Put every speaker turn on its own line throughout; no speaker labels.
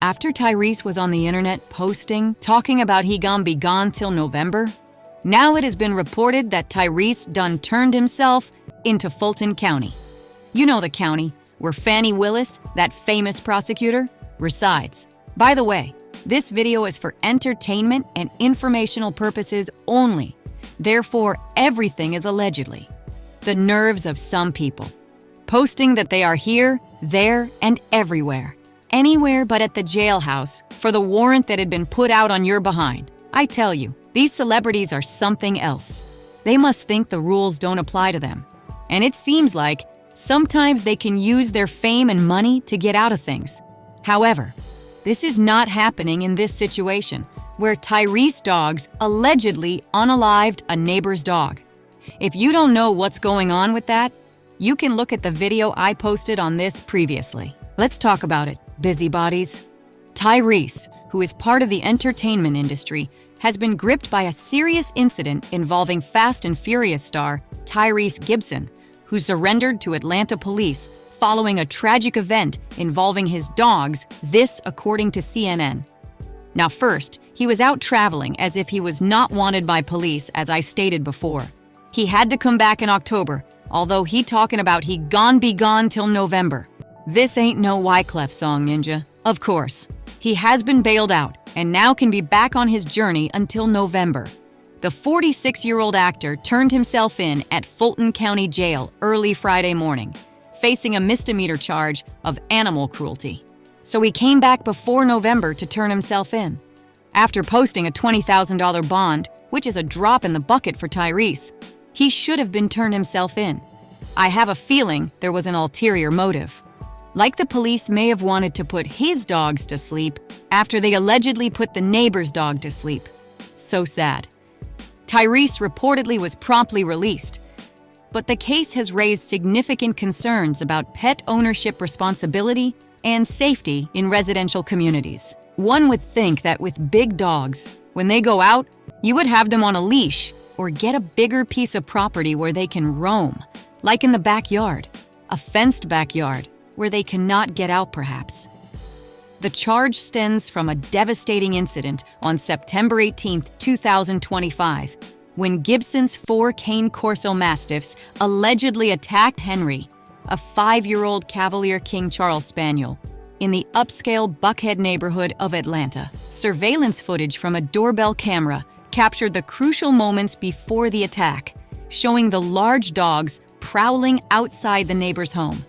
After Tyrese was on the internet posting, talking about he gon' be gone till November, now it has been reported that Tyrese done turned himself into Fulton County. You know the county where Fani Willis, that famous prosecutor, resides. By the way, this video is for entertainment and informational purposes only. Therefore, everything is allegedly. The nerves of some people. Posting that they are here, there, and everywhere. Anywhere but at the jailhouse for the warrant that had been put out on your behind. I tell you, these celebrities are something else. They must think the rules don't apply to them. And it seems like sometimes they can use their fame and money to get out of things. However, this is not happening in this situation, where Tyrese dogs allegedly unalived a neighbor's dog. If you don't know what's going on with that, you can look at the video I posted on this previously. Let's talk about it, busybodies. Tyrese, who is part of the entertainment industry, has been gripped by a serious incident involving Fast and Furious star Tyrese Gibson, who surrendered to Atlanta police following a tragic event involving his dogs, this according to CNN. Now first, he was out traveling as if he was not wanted by police, as I stated before. He had to come back in October, although he talking about he gon' be gone till November. This ain't no Wyclef song, ninja. Of course, he has been bailed out and now can be back on his journey until November. The 46-year-old actor turned himself in at Fulton County Jail early Friday morning, facing a misdemeanor charge of animal cruelty. So he came back before November to turn himself in. After posting a $20,000 bond, which is a drop in the bucket for Tyrese, he should have been turned himself in. I have a feeling there was an ulterior motive. Like the police may have wanted to put his dogs to sleep after they allegedly put the neighbor's dog to sleep. So sad. Tyrese reportedly was promptly released, but the case has raised significant concerns about pet ownership responsibility and safety in residential communities. One would think that with big dogs, when they go out, you would have them on a leash or get a bigger piece of property where they can roam, like in the backyard, a fenced backyard, where they cannot get out perhaps. The charge stems from a devastating incident on September 18, 2025, when Gibson's 4 Cane Corso Mastiffs allegedly attacked Henry, a 5-year-old Cavalier King Charles Spaniel, in the upscale Buckhead neighborhood of Atlanta. Surveillance footage from a doorbell camera captured the crucial moments before the attack, showing the large dogs prowling outside the neighbor's home.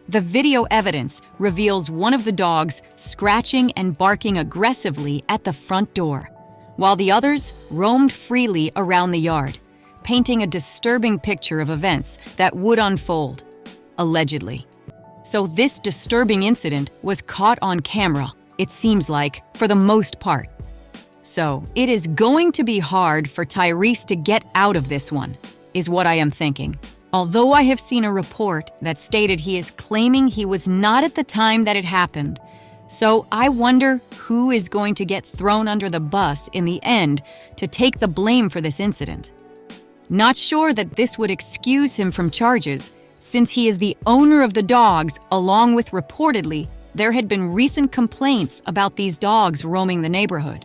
The video evidence reveals one of the dogs scratching and barking aggressively at the front door, while the others roamed freely around the yard, painting a disturbing picture of events that would unfold, allegedly. So this disturbing incident was caught on camera, it seems like, for the most part. So it is going to be hard for Tyrese to get out of this one, is what I am thinking. Although I have seen a report that stated he is claiming he was not at the time that it happened. So I wonder who is going to get thrown under the bus in the end to take the blame for this incident. Not sure that this would excuse him from charges, since he is the owner of the dogs, along with reportedly there had been recent complaints about these dogs roaming the neighborhood.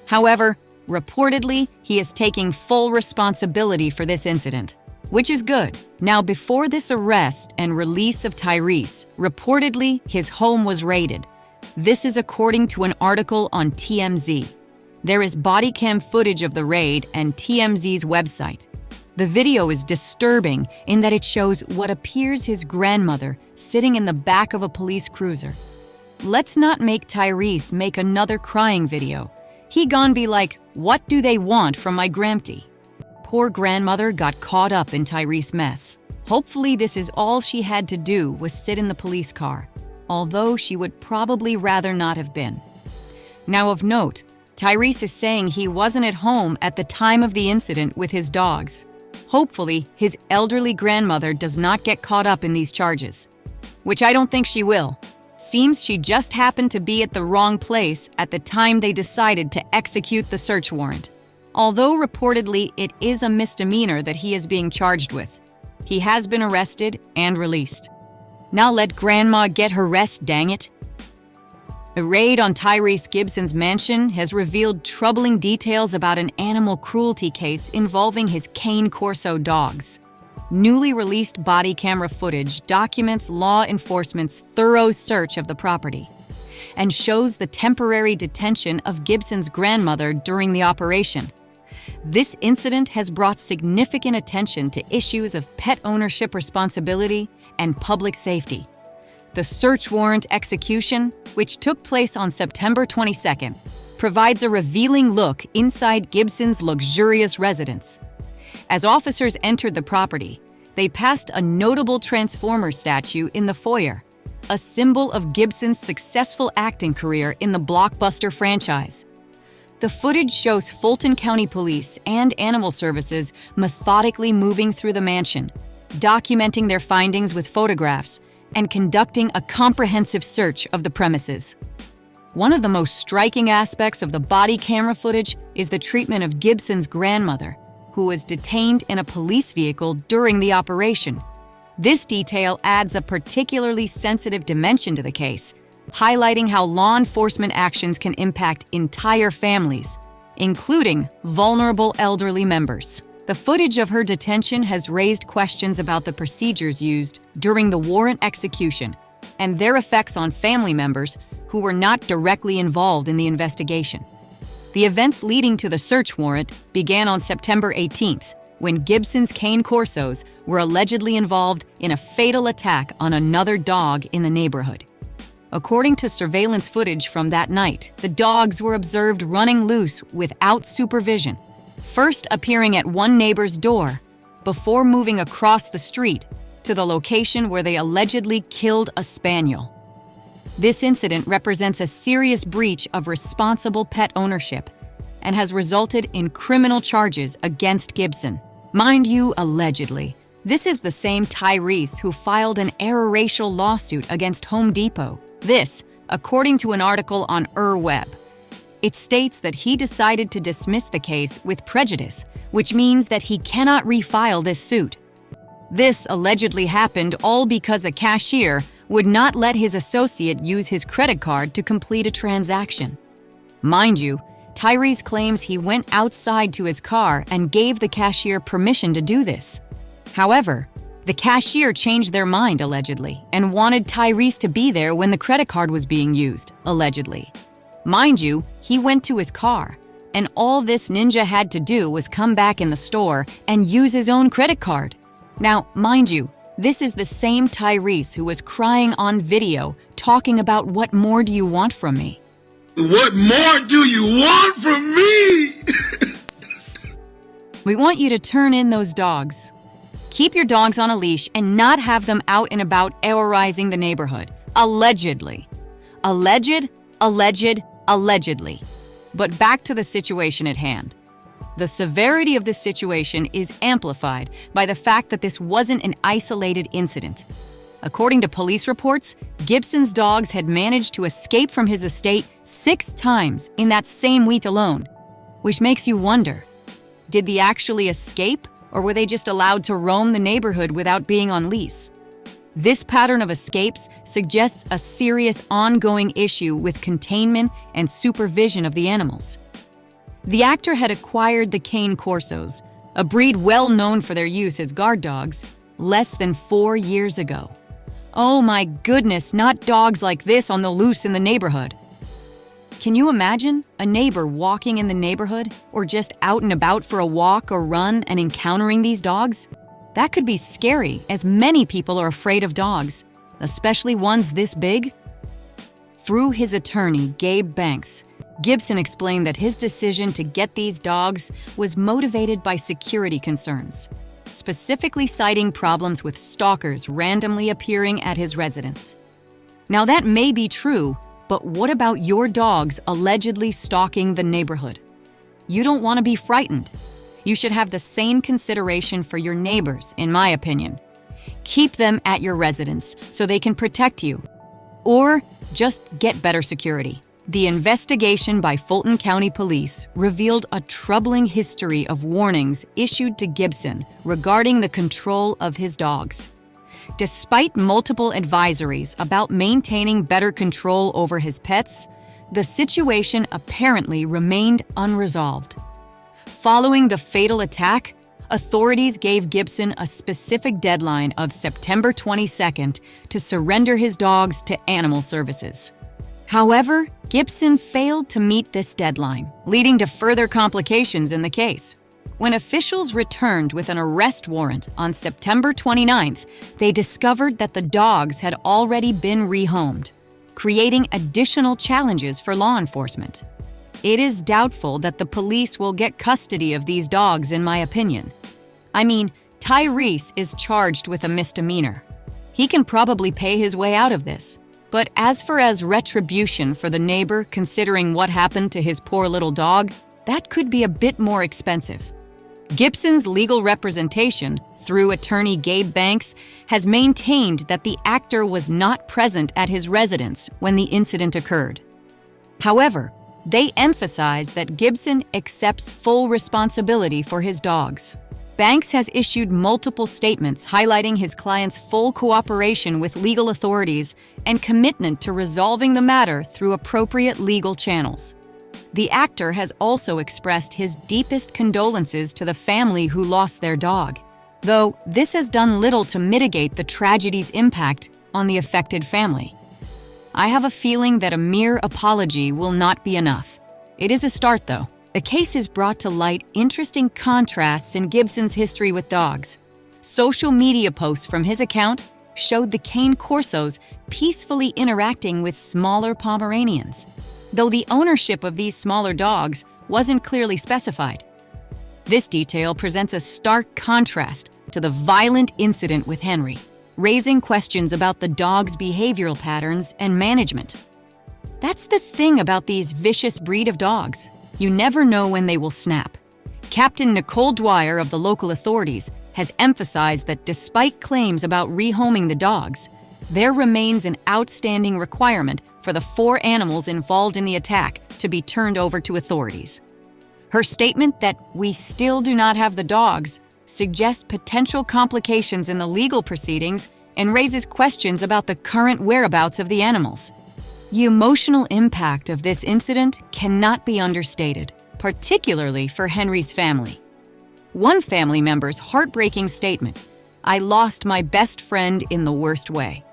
However, reportedly he is taking full responsibility for this incident, which is good. Now, before this arrest and release of Tyrese, reportedly his home was raided. This is according to an article on TMZ. There is body cam footage of the raid and TMZ's website. The video is disturbing in that it shows what appears his grandmother sitting in the back of a police cruiser. Let's not make Tyrese make another crying video. He gon' be like, what do they want from my grampty? Poor grandmother got caught up in Tyrese's mess. Hopefully this is all she had to do was sit in the police car, although she would probably rather not have been. Now of note, Tyrese is saying he wasn't at home at the time of the incident with his dogs. Hopefully his elderly grandmother does not get caught up in these charges, which I don't think she will. Seems she just happened to be at the wrong place at the time they decided to execute the search warrant. Although reportedly it is a misdemeanor that he is being charged with. He has been arrested and released. Now let Grandma get her rest, dang it. A raid on Tyrese Gibson's mansion has revealed troubling details about an animal cruelty case involving his Cane Corso dogs. Newly released body camera footage documents law enforcement's thorough search of the property and shows the temporary detention of Gibson's grandmother during the operation. This incident has brought significant attention to issues of pet ownership responsibility and public safety. The search warrant execution, which took place on September 22nd, provides a revealing look inside Gibson's luxurious residence. As officers entered the property, they passed a notable Transformer statue in the foyer, a symbol of Gibson's successful acting career in the blockbuster franchise. The footage shows Fulton County Police and Animal Services methodically moving through the mansion, documenting their findings with photographs, and conducting a comprehensive search of the premises. One of the most striking aspects of the body camera footage is the treatment of Gibson's grandmother, who was detained in a police vehicle during the operation. This detail adds a particularly sensitive dimension to the case, highlighting how law enforcement actions can impact entire families, including vulnerable elderly members. The footage of her detention has raised questions about the procedures used during the warrant execution and their effects on family members who were not directly involved in the investigation. The events leading to the search warrant began on September 18th, when Gibson's Cane Corsos were allegedly involved in a fatal attack on another dog in the neighborhood. According to surveillance footage from that night, the dogs were observed running loose without supervision, first appearing at one neighbor's door, before moving across the street to the location where they allegedly killed a spaniel. This incident represents a serious breach of responsible pet ownership and has resulted in criminal charges against Gibson. Mind you, allegedly. This is the same Tyrese who filed an error-racial lawsuit against Home Depot. This, according to an article on Web. It states that he decided to dismiss the case with prejudice, which means that he cannot refile this suit. This allegedly happened all because a cashier would not let his associate use his credit card to complete a transaction. Mind you, Tyrese claims he went outside to his car and gave the cashier permission to do this. However, the cashier changed their mind, allegedly, and wanted Tyrese to be there when the credit card was being used, allegedly. Mind you, he went to his car, and all this ninja had to do was come back in the store and use his own credit card. Now, mind you, this is the same Tyrese who was crying on video, talking about what more do you want from me?
What more do you want from me?
We want you to turn in those dogs. Keep your dogs on a leash and not have them out and about terrorizing the neighborhood. Allegedly. Allegedly. But back to the situation at hand. The severity of this situation is amplified by the fact that this wasn't an isolated incident. According to police reports, Gibson's dogs had managed to escape from his estate 6 times in that same week alone, which makes you wonder, did they actually escape, or were they just allowed to roam the neighborhood without being on leash? This pattern of escapes suggests a serious ongoing issue with containment and supervision of the animals. The actor had acquired the Cane Corsos, a breed well known for their use as guard dogs, less than 4 years ago. Oh my goodness, not dogs like this on the loose in the neighborhood. Can you imagine a neighbor walking in the neighborhood or just out and about for a walk or run and encountering these dogs? That could be scary, as many people are afraid of dogs, especially ones this big. Through his attorney, Gabe Banks, Gibson explained that his decision to get these dogs was motivated by security concerns, specifically citing problems with stalkers randomly appearing at his residence. Now that may be true, but what about your dogs allegedly stalking the neighborhood? You don't want to be frightened. You should have the same consideration for your neighbors, in my opinion. Keep them at your residence so they can protect you. Or just get better security. The investigation by Fulton County Police revealed a troubling history of warnings issued to Gibson regarding the control of his dogs. Despite multiple advisories about maintaining better control over his pets, the situation apparently remained unresolved. Following the fatal attack, authorities gave Gibson a specific deadline of September 22nd to surrender his dogs to animal services. However, Gibson failed to meet this deadline, leading to further complications in the case. When officials returned with an arrest warrant on September 29th, they discovered that the dogs had already been rehomed, creating additional challenges for law enforcement. It is doubtful that the police will get custody of these dogs, in my opinion. I mean, Tyrese is charged with a misdemeanor. He can probably pay his way out of this. But as for retribution for the neighbor considering what happened to his poor little dog, that could be a bit more expensive. Gibson's legal representation, through attorney Gabe Banks, has maintained that the actor was not present at his residence when the incident occurred. However, they emphasize that Gibson accepts full responsibility for his dogs. Banks has issued multiple statements highlighting his client's full cooperation with legal authorities and commitment to resolving the matter through appropriate legal channels. The actor has also expressed his deepest condolences to the family who lost their dog, though this has done little to mitigate the tragedy's impact on the affected family. I have a feeling that a mere apology will not be enough. It is a start, though. The case has brought to light interesting contrasts in Gibson's history with dogs. Social media posts from his account showed the Cane Corsos peacefully interacting with smaller Pomeranians, though the ownership of these smaller dogs wasn't clearly specified. This detail presents a stark contrast to the violent incident with Henry, raising questions about the dog's behavioral patterns and management. That's the thing about these vicious breed of dogs. You never know when they will snap. Captain Nicole Dwyer of the local authorities has emphasized that despite claims about rehoming the dogs, there remains an outstanding requirement for the 4 animals involved in the attack to be turned over to authorities. Her statement that "we still do not have the dogs" suggests potential complications in the legal proceedings and raises questions about the current whereabouts of the animals. The emotional impact of this incident cannot be understated, particularly for Henry's family. One family member's heartbreaking statement, "I lost my best friend in the worst way,"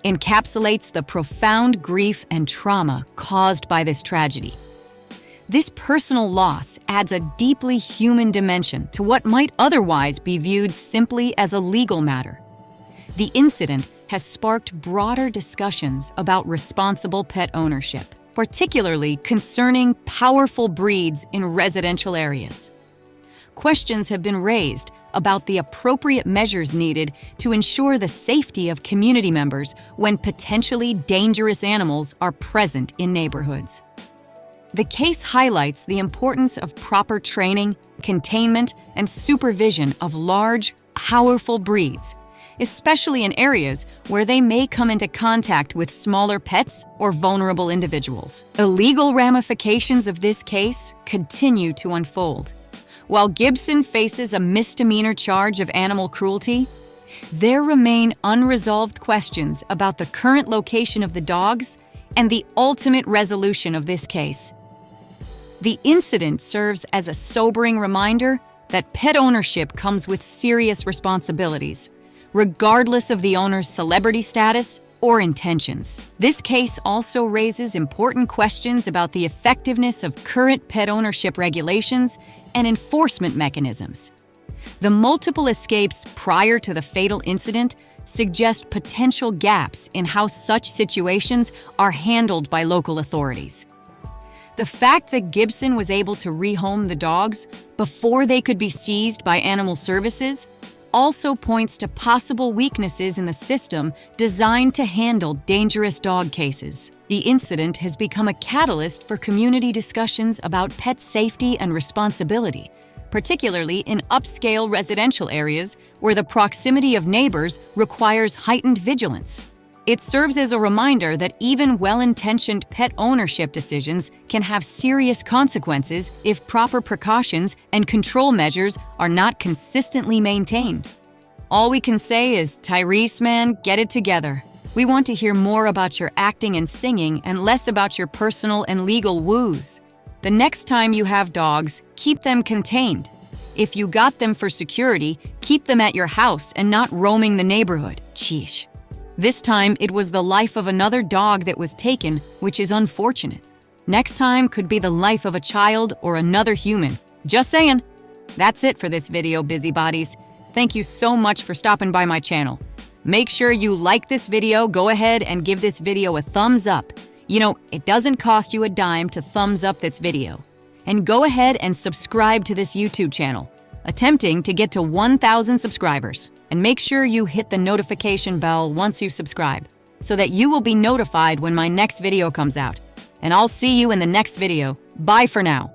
encapsulates the profound grief and trauma caused by this tragedy. This personal loss adds a deeply human dimension to what might otherwise be viewed simply as a legal matter. The incident has sparked broader discussions about responsible pet ownership, particularly concerning powerful breeds in residential areas. Questions have been raised about the appropriate measures needed to ensure the safety of community members when potentially dangerous animals are present in neighborhoods. The case highlights the importance of proper training, containment, and supervision of large, powerful breeds, especially in areas where they may come into contact with smaller pets or vulnerable individuals. The legal ramifications of this case continue to unfold. While Gibson faces a misdemeanor charge of animal cruelty, there remain unresolved questions about the current location of the dogs and the ultimate resolution of this case. The incident serves as a sobering reminder that pet ownership comes with serious responsibilities, regardless of the owner's celebrity status or intentions. This case also raises important questions about the effectiveness of current pet ownership regulations and enforcement mechanisms. The multiple escapes prior to the fatal incident suggest potential gaps in how such situations are handled by local authorities. The fact that Gibson was able to rehome the dogs before they could be seized by animal services also points to possible weaknesses in the system designed to handle dangerous dog cases. The incident has become a catalyst for community discussions about pet safety and responsibility, particularly in upscale residential areas where the proximity of neighbors requires heightened vigilance. It serves as a reminder that even well-intentioned pet ownership decisions can have serious consequences if proper precautions and control measures are not consistently maintained. All we can say is, Tyrese, man, get it together. We want to hear more about your acting and singing and less about your personal and legal woos. The next time you have dogs, keep them contained. If you got them for security, keep them at your house and not roaming the neighborhood. Sheesh. This time, it was the life of another dog that was taken, which is unfortunate. Next time could be the life of a child or another human. Just saying. That's it for this video, busybodies. Thank you so much for stopping by my channel. Make sure you like this video. Go ahead and give this video a thumbs up. You know, it doesn't cost you a dime to thumbs up this video. And go ahead and subscribe to this YouTube channel, attempting to get to 1,000 subscribers. And make sure you hit the notification bell once you subscribe, so that you will be notified when my next video comes out. And I'll see you in the next video. Bye for now.